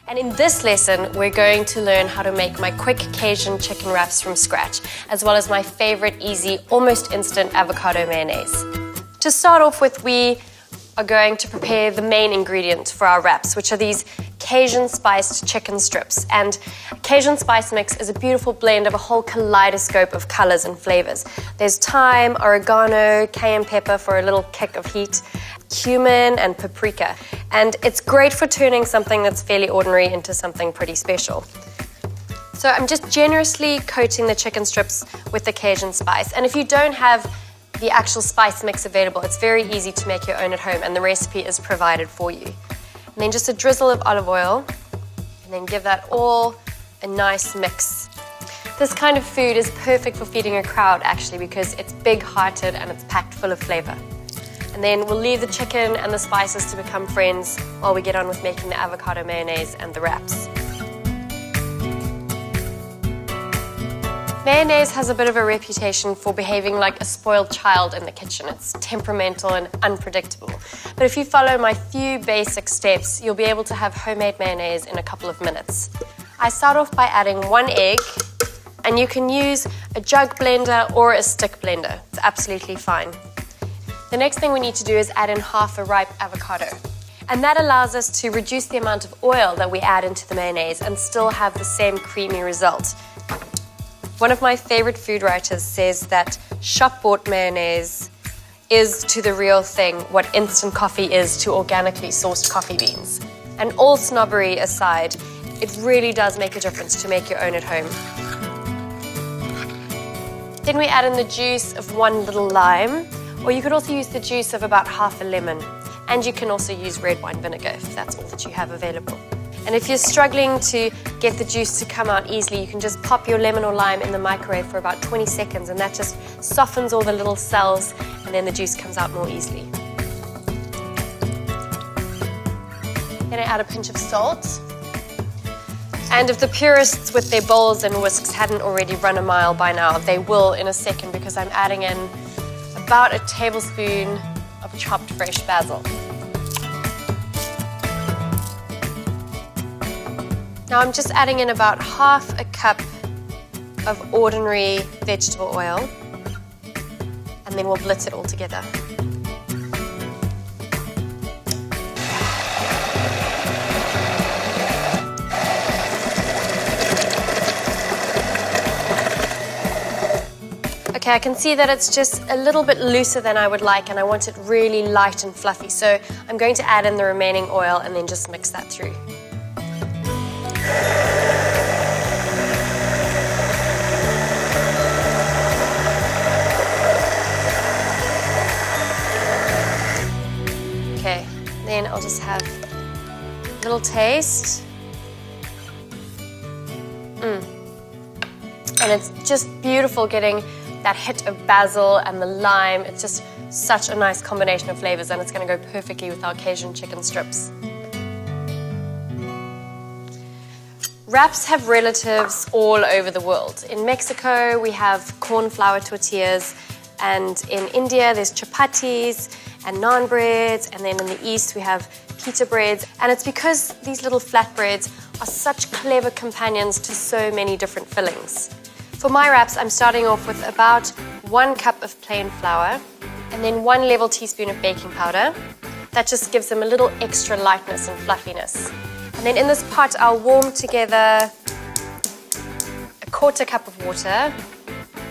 And in this lesson, we're going to learn how to make my quick Cajun chicken wraps from scratch, as well as my favorite easy, almost instant avocado mayonnaise. To start off with, we are going to prepare the main ingredient for our wraps, which are these Cajun spiced chicken strips. And Cajun spice mix is a beautiful blend of a whole kaleidoscope of colors and flavors. There's thyme, oregano, cayenne pepper for a little kick of heat, cumin and paprika. And it's great for turning something that's fairly ordinary into something pretty special. So I'm just generously coating the chicken strips with the Cajun spice. And if you don't have the actual spice mix available, it's very easy to make your own at home, and the recipe is provided for you. And then just a drizzle of olive oil, and then give that all a nice mix. This kind of food is perfect for feeding a crowd, actually, because it's big-hearted and it's packed full of flavor. And then we'll leave the chicken and the spices to become friends while we get on with making the avocado mayonnaise and the wraps. Mayonnaise has a bit of a reputation for behaving like a spoiled child in the kitchen. It's temperamental and unpredictable. But if you follow my few basic steps, you'll be able to have homemade mayonnaise in a couple of minutes. I start off by adding 1 egg, and you can use a jug blender or a stick blender. It's absolutely fine. The next thing we need to do is add in half a ripe avocado. And that allows us to reduce the amount of oil that we add into the mayonnaise and still have the same creamy result. One of my favorite food writers says that shop-bought mayonnaise is to the real thing what instant coffee is to organically sourced coffee beans. And all snobbery aside, it really does make a difference to make your own at home. Then we add in the juice of 1 little lime, or you could also use the juice of about half a lemon. And you can also use red wine vinegar if that's all that you have available. And if you're struggling to get the juice to come out easily, you can just pop your lemon or lime in the microwave for about 20 seconds, and that just softens all the little cells, and then the juice comes out more easily. Then I add a pinch of salt. And if the purists with their bowls and whisks hadn't already run a mile by now, they will in a second, because I'm adding in about a tablespoon of chopped fresh basil. Now I'm just adding in about half a cup of ordinary vegetable oil, and then we'll blitz it all together. Okay, I can see that it's just a little bit looser than I would like, and I want it really light and fluffy. So I'm going to add in the remaining oil and then just mix that through. Okay, then I'll just have a little taste. And it's just beautiful getting that hit of basil and the lime. It's just such a nice combination of flavors, and it's going to go perfectly with our Cajun chicken strips. Wraps have relatives all over the world. In Mexico, we have corn flour tortillas, and in India, there's chapatis and naan breads, and then in the East, we have pita breads. And it's because these little flatbreads are such clever companions to so many different fillings. For my wraps, I'm starting off with about 1 cup of plain flour, and then 1 level teaspoon of baking powder. That just gives them a little extra lightness and fluffiness. And then in this pot, I'll warm together a 1/4 cup of water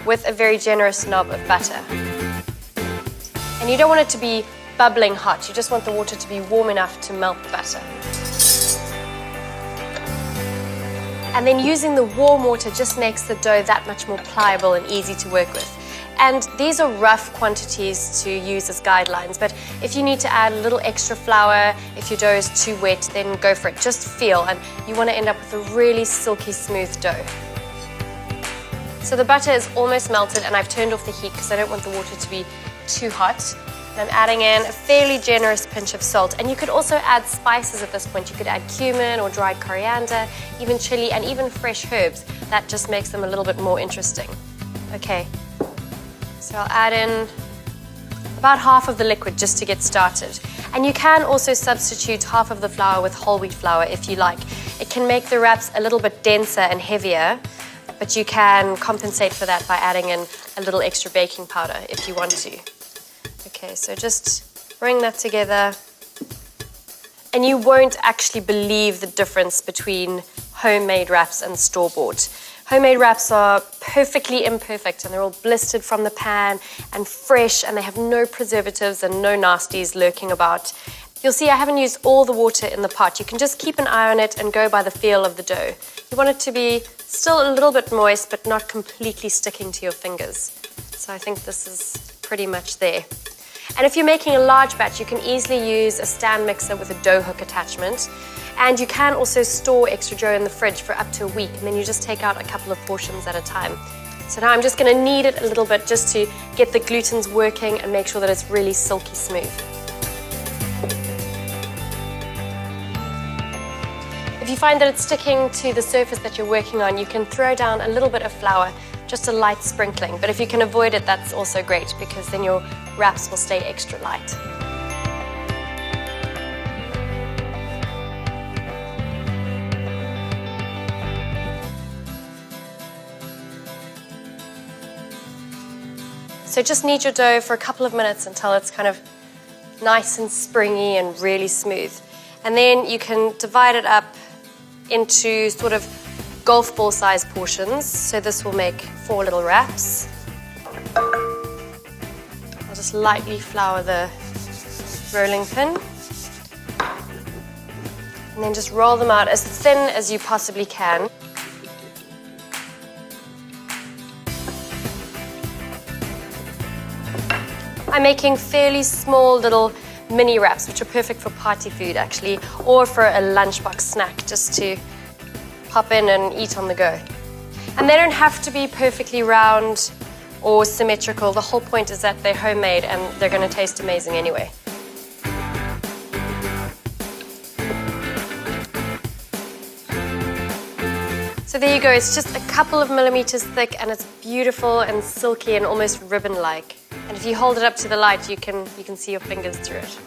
with a very generous knob of butter. And you don't want it to be bubbling hot. You just want the water to be warm enough to melt the butter. And then using the warm water just makes the dough that much more pliable and easy to work with. And these are rough quantities to use as guidelines, but if you need to add a little extra flour, if your dough is too wet, then go for it. Just feel, and you want to end up with a really silky smooth dough. So the butter is almost melted, and I've turned off the heat because I don't want the water to be too hot. And I'm adding in a fairly generous pinch of salt, and you could also add spices at this point. You could add cumin or dried coriander, even chili, and even fresh herbs. That just makes them a little bit more interesting. Okay. So I'll add in about half of the liquid just to get started. And you can also substitute half of the flour with whole wheat flour if you like. It can make the wraps a little bit denser and heavier, but you can compensate for that by adding in a little extra baking powder if you want to. Okay, so just bring that together. And you won't actually believe the difference between homemade wraps and store-bought. Homemade wraps are perfectly imperfect and they're all blistered from the pan and fresh, and they have no preservatives and no nasties lurking about. You'll see I haven't used all the water in the pot. You can just keep an eye on it and go by the feel of the dough. You want it to be still a little bit moist, but not completely sticking to your fingers. So I think this is pretty much there. And if you're making a large batch, you can easily use a stand mixer with a dough hook attachment. And you can also store extra dough in the fridge for up to a week, and then you just take out a couple of portions at a time. So now I'm just going to knead it a little bit just to get the glutens working and make sure that it's really silky smooth. If you find that it's sticking to the surface that you're working on, you can throw down a little bit of flour, just a light sprinkling. But if you can avoid it, that's also great, because then your wraps will stay extra light. So just knead your dough for a couple of minutes until it's kind of nice and springy and really smooth. And then you can divide it up into sort of golf ball size portions. So this will make 4 little wraps. I'll just lightly flour the rolling pin. And then just roll them out as thin as you possibly can. I'm making fairly small little mini wraps, which are perfect for party food actually, or for a lunchbox snack, just to pop in and eat on the go. And they don't have to be perfectly round or symmetrical. The whole point is that they're homemade and they're going to taste amazing anyway. So there you go, it's just a couple of millimeters thick and it's beautiful and silky and almost ribbon-like. And if you hold it up to the light, you can see your fingers through it.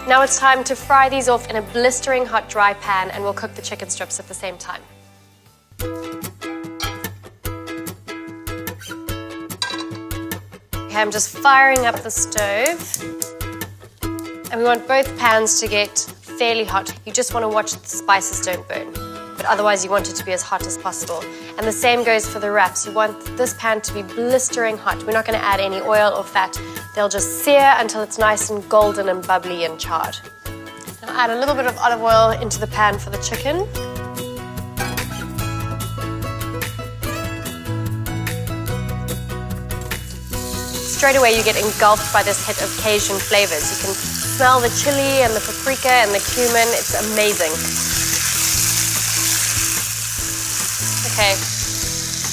Now it's time to fry these off in a blistering hot dry pan, and we'll cook the chicken strips at the same time. Okay, I'm just firing up the stove, and we want both pans to get fairly hot. You just want to watch the spices don't burn, but otherwise you want it to be as hot as possible. And the same goes for the wraps. You want this pan to be blistering hot. We're not going to add any oil or fat. They'll just sear until it's nice and golden and bubbly and charred. I'll add a little bit of olive oil into the pan for the chicken. Straight away you get engulfed by this hit of Cajun flavors. You can smell the chili and the paprika and the cumin. It's amazing. Okay,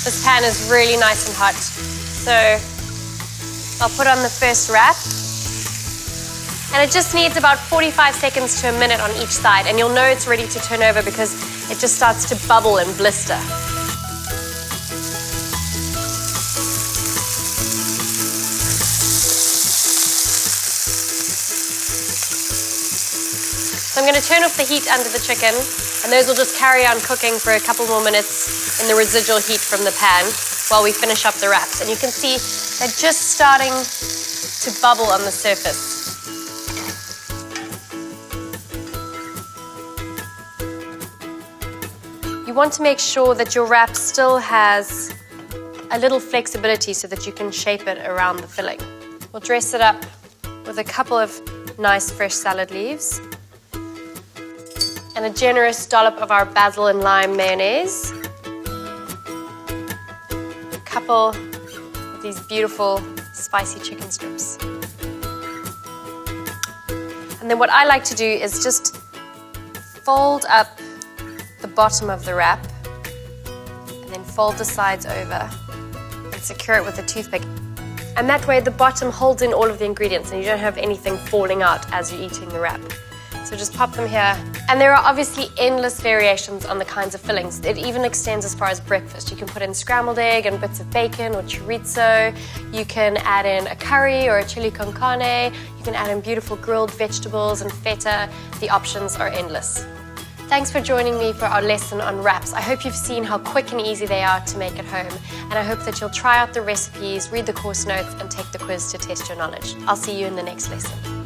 this pan is really nice and hot. So I'll put on the first wrap. And it just needs about 45 seconds to a minute on each side. And you'll know it's ready to turn over because it just starts to bubble and blister. So I'm going to turn off the heat under the chicken, and those will just carry on cooking for a couple more minutes in the residual heat from the pan while we finish up the wraps. And you can see they're just starting to bubble on the surface. You want to make sure that your wrap still has a little flexibility so that you can shape it around the filling. We'll dress it up with a couple of nice fresh salad leaves and a generous dollop of our basil and lime mayonnaise. A couple of these beautiful spicy chicken strips. And then what I like to do is just fold up the bottom of the wrap and then fold the sides over and secure it with a toothpick. And that way the bottom holds in all of the ingredients and you don't have anything falling out as you're eating the wrap. So just pop them here And there are obviously endless variations on the kinds of fillings. It even extends as far as breakfast. You can put in scrambled egg and bits of bacon or chorizo. You can add in a curry or a chili con carne. You can add in beautiful grilled vegetables and feta. The options are endless. Thanks for joining me for our lesson on wraps. I hope you've seen how quick and easy they are to make at home. And I hope that you'll try out the recipes, read the course notes, and take the quiz to test your knowledge. I'll see you in the next lesson.